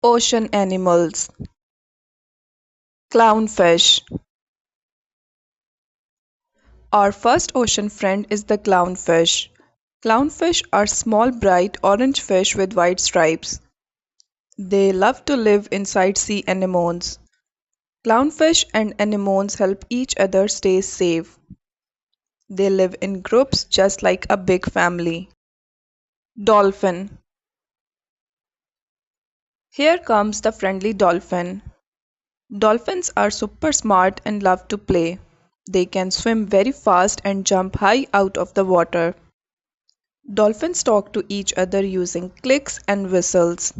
Ocean animals. Clownfish. Our first ocean friend is the clownfish. Clownfish are small bright orange fish with white stripes. They love to live inside sea anemones. Clownfish and anemones help each other stay safe. They live in groups just like a big family. Dolphin. Here comes the friendly dolphin. Dolphins are super smart and love to play. They can swim very fast and jump high out of the water. Dolphins talk to each other using clicks and whistles.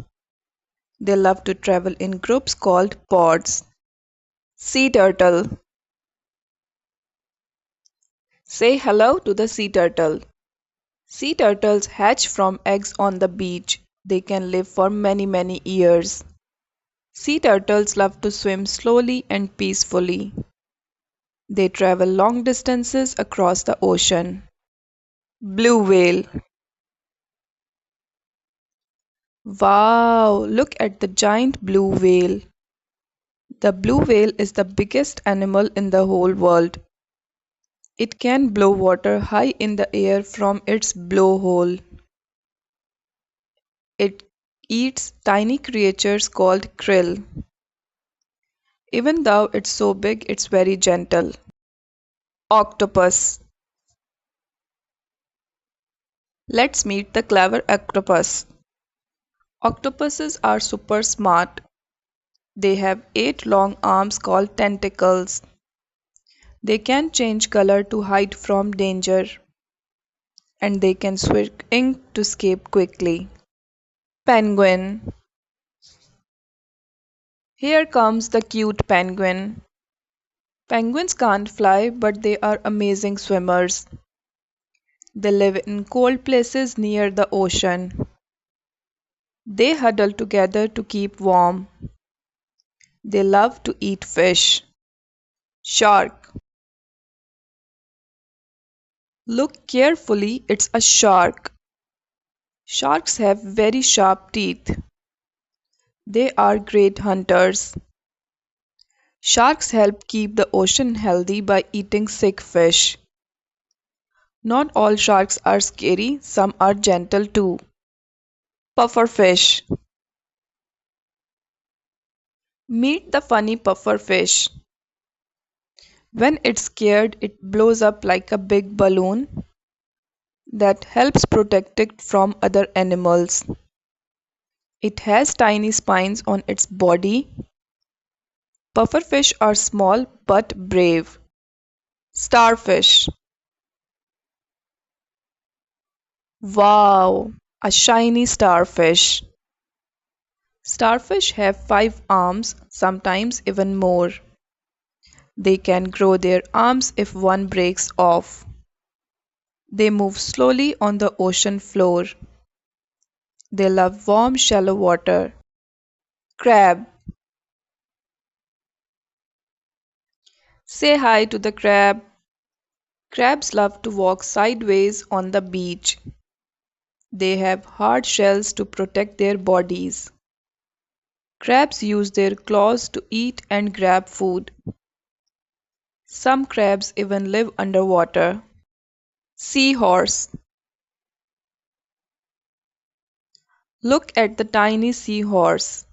They love to travel in groups called pods. Sea turtle. Say hello to the sea turtle. Sea turtles hatch from eggs on the beach. They can live for many years. Sea turtles love to swim slowly and peacefully. They travel long distances across the ocean. Blue whale. Wow, look at the giant blue whale. The blue whale is the biggest animal in the whole world. It can blow water high in the air from its blowhole. It eats tiny creatures called krill. Even though it's so big, it's very gentle. Octopus. Let's meet the clever octopus. Octopuses are super smart. They have 8 long arms called tentacles. They can change color to hide from danger. And they can swim to escape quickly. Penguin. Here comes the cute penguin. Penguins can't fly, but they are amazing swimmers. They live in cold places near the ocean. They huddle together to keep warm. They love to eat fish. Shark. Look carefully, it's a shark. Sharks have very sharp teeth. They are great hunters. Sharks help keep the ocean healthy by eating sick fish. Not all sharks are scary, some are gentle too. Pufferfish. Meet the funny pufferfish. When it's scared, it blows up like a big balloon that helps protect it from other animals. It has tiny spines on its body. Pufferfish are small but brave. Starfish. Wow, a shiny starfish. Starfish have 5 arms, sometimes even more. They can grow their arms if one breaks off. They move slowly on the ocean floor. They love warm, shallow water. Crab. Say hi to the crab. Crabs love to walk sideways on the beach. They have hard shells to protect their bodies. Crabs use their claws to eat and grab food. Some crabs even live underwater. Seahorse. Look at the tiny seahorse.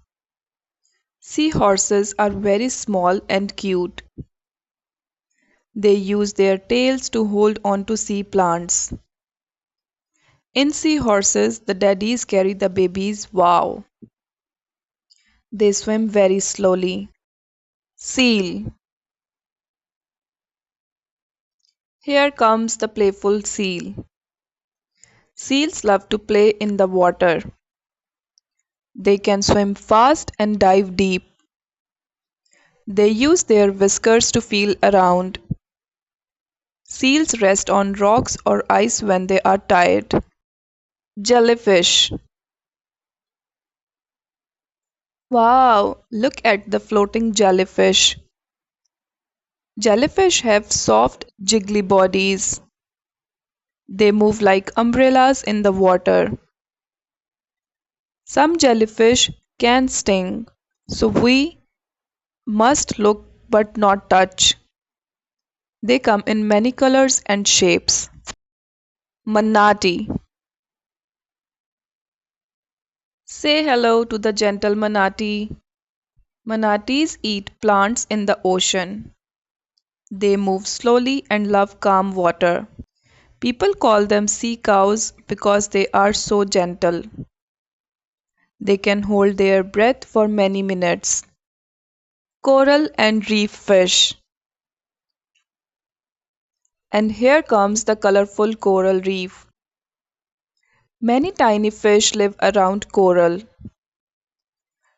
Seahorses are very small and cute. They use their tails to hold onto sea plants. In seahorses, the daddies carry the babies. Wow! They swim very slowly. Seal. Here comes the playful seal. Seals love to play in the water. They can swim fast and dive deep. They use their whiskers to feel around. Seals rest on rocks or ice when they are tired. Jellyfish. Wow, look at the floating jellyfish. Jellyfish have soft, jiggly bodies. They move like umbrellas in the water. Some jellyfish can sting, so we must look but not touch. They come in many colors and shapes. Manatee. Say hello to the gentle manatee. Manatees eat plants in the ocean. They move slowly and love calm water. People call them sea cows because they are so gentle. They can hold their breath for many minutes. Coral and reef fish. And here comes the colorful coral reef. Many tiny fish live around coral.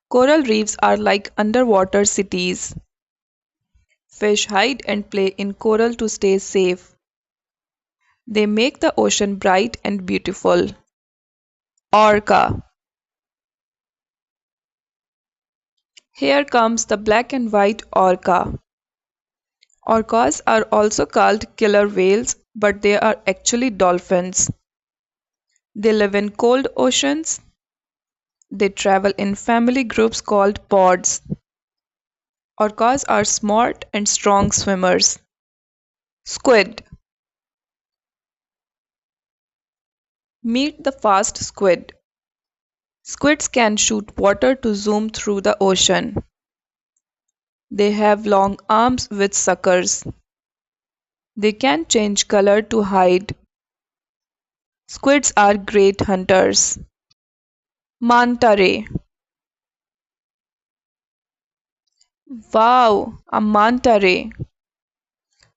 Coral reefs are like underwater cities. Fish hide and play in coral to stay safe. They make the ocean bright and beautiful. Orca. Here comes the black and white orca. Orcas are also called killer whales, but they are actually dolphins. They live in cold oceans. They travel in family groups called pods. Orcas are smart and strong swimmers. Squid. Meet the fast squid. Squids can shoot water to zoom through the ocean. They have long arms with suckers. They can change color to hide. Squids are great hunters. Manta ray. Wow, a manta ray.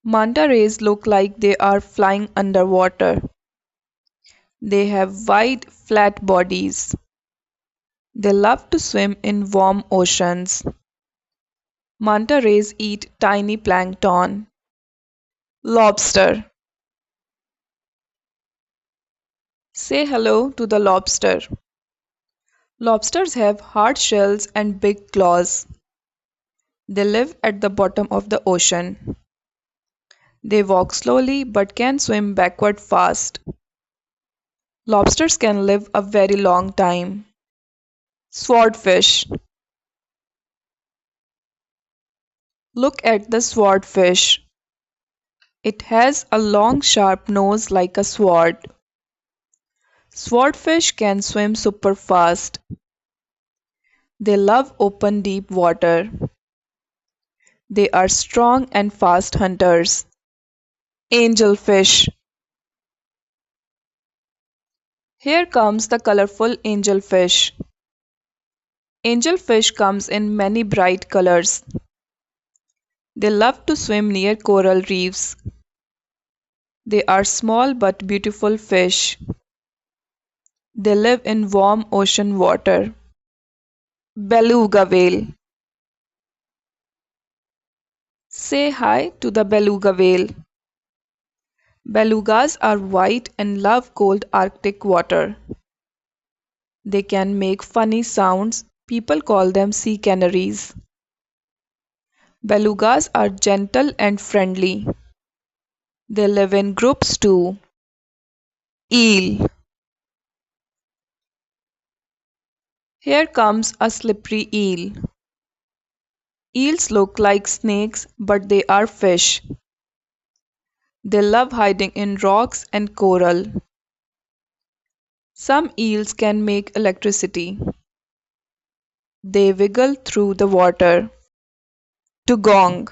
Manta rays look like they are flying underwater. They have wide, flat bodies. They love to swim in warm oceans. Manta rays eat tiny plankton. Lobster. Say hello to the lobster. Lobsters have hard shells and big claws. They live at the bottom of the ocean. They walk slowly but can swim backward fast. Lobsters can live a very long time. Swordfish. Look at the swordfish. It has a long sharp nose like a sword. Swordfish can swim super fast. They love open deep water. They are strong and fast hunters. Angelfish. Here comes the colorful angelfish. Angelfish comes in many bright colors. They love to swim near coral reefs. They are small but beautiful fish. They live in warm ocean water. Beluga whale. Say hi to the beluga whale. Belugas are white and love cold Arctic water. They can make funny sounds. People call them sea canaries. Belugas are gentle and friendly. They live in groups too. Eel. Here comes a slippery eel. Eels look like snakes, but they are fish. They love hiding in rocks and coral. Some eels can make electricity. They wiggle through the water. Dugong.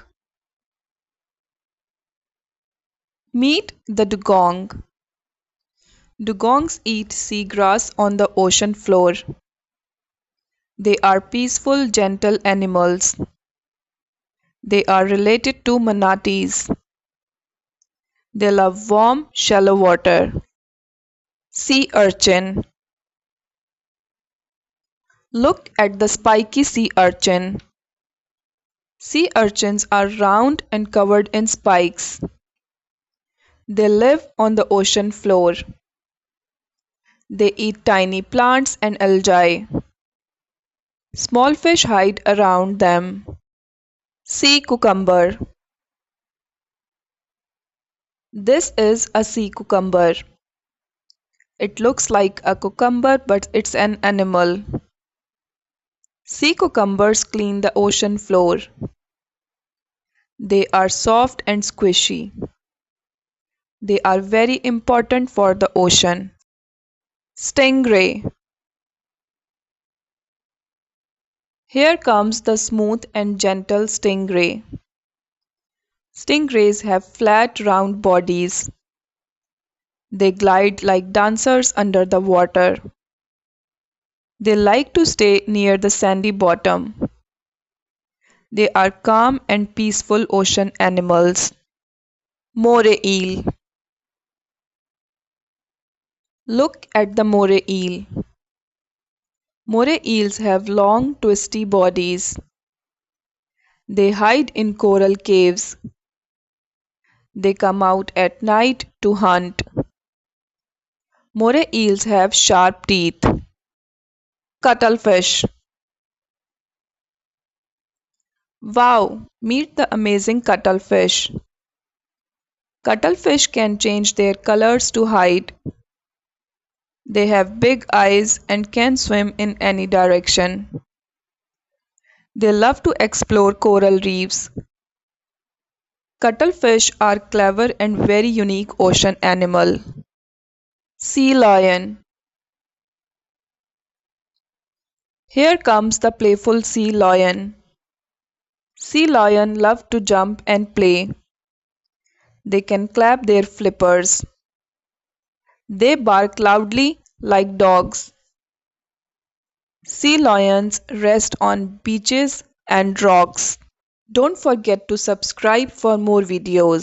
Meet the dugong. Dugongs eat seagrass on the ocean floor. They are peaceful, gentle animals. They are related to manatees. They love warm, shallow water. Sea urchin. Look at the spiky sea urchin. Sea urchins are round and covered in spikes. They live on the ocean floor. They eat tiny plants and algae. Small fish hide around them. Sea cucumber. This is a sea cucumber. It looks like a cucumber, but it's an animal. Sea cucumbers clean the ocean floor. They are soft and squishy. They are very important for the ocean. Stingray. Here comes the smooth and gentle stingray. Stingrays have flat, round bodies. They glide like dancers under the water. They like to stay near the sandy bottom. They are calm and peaceful ocean animals. Moray eel. Look at the moray eel. Moray eels have long, twisty bodies. They hide in coral caves. They come out at night to hunt. Moray eels have sharp teeth. Cuttlefish. Wow! Meet the amazing cuttlefish. Cuttlefish can change their colors to hide. They have big eyes and can swim in any direction. They love to explore coral reefs. Cuttlefish are clever and very unique ocean animal. Sea lion. Here comes the playful sea lion. Sea lion love to jump and play. They can clap their flippers. They bark loudly like dogs. Sea lions rest on beaches and rocks. Don't forget to subscribe for more videos.